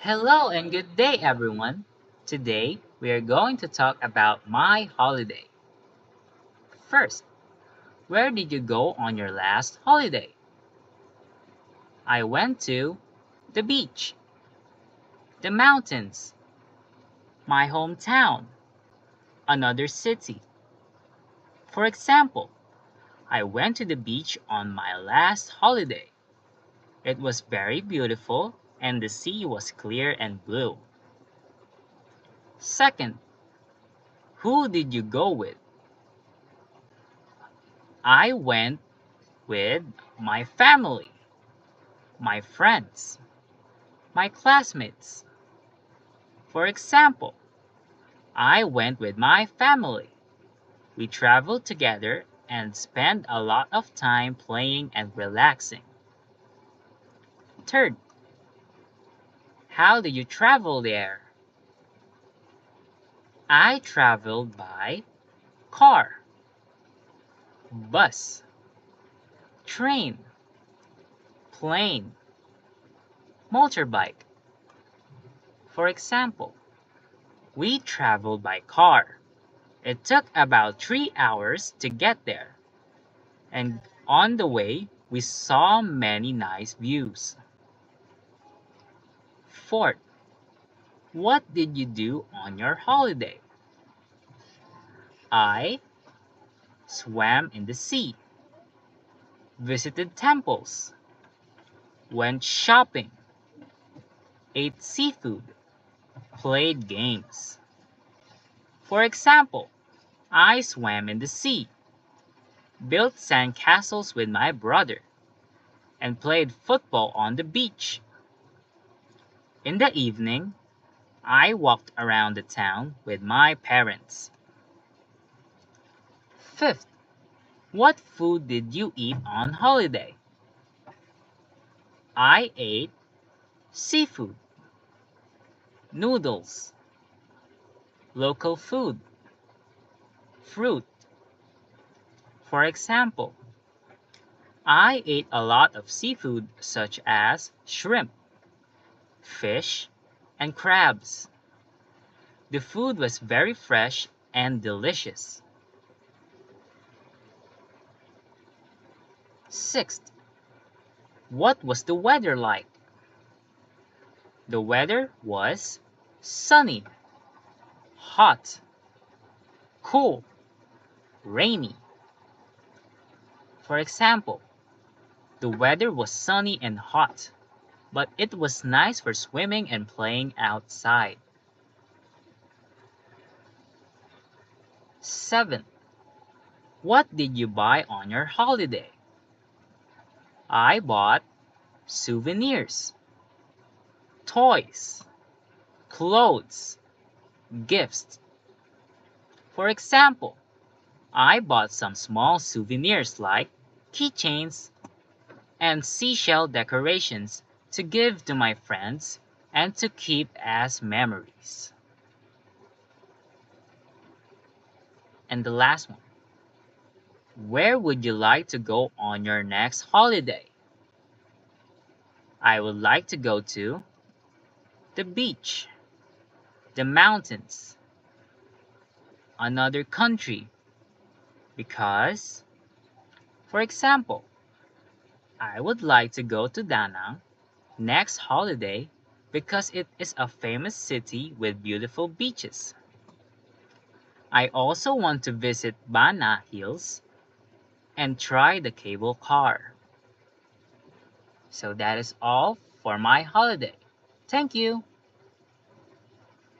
Hello and good day, everyone. Today we are going to talk about my holiday. First, where did you go on your last holiday? I went to the beach, the mountains, my hometown, another city. For example, I went to the beach on my last holiday. It was very beautiful and the sea was clear and blue. Second, who did you go with? I went with my family, my friends, my classmates. For example, I went with my family. We traveled together and spent a lot of time playing and relaxing. Third, how do you travel there? I traveled by car, bus, train, plane, motorbike. For example, we traveled by car. It took about 3 hours to get there, and on the way, we saw many nice views. Fourth, what did you do on your holiday? I swam in the sea, visited temples, went shopping, ate seafood, played games. For example, I swam in the sea, built sandcastles with my brother, and played football on the beach. In the evening, I walked around the town with my parents. Fifth, what food did you eat on holiday? I ate seafood, noodles, local food, fruit. For example, I ate a lot of seafood such as shrimp, fish, and crabs. The food was very fresh and delicious. Sixth, what was the weather like? The weather was sunny, hot, cool, rainy. For example, the weather was sunny and hot, but it was nice for swimming and playing outside. 7. What did you buy on your holiday? I bought souvenirs, toys, clothes, gifts. For example, I bought some small souvenirs like keychains and seashell decorations to give to my friends and to keep as memories. And the last one, where would you like to go on your next holiday? I would like to go to the beach, the mountains, another country, because, for example, I would like to go to Da Nang next holiday because it is a famous city with beautiful beaches. I also want to visit Ba Na Hills and try the cable car. So that is all for my holiday. Thank you.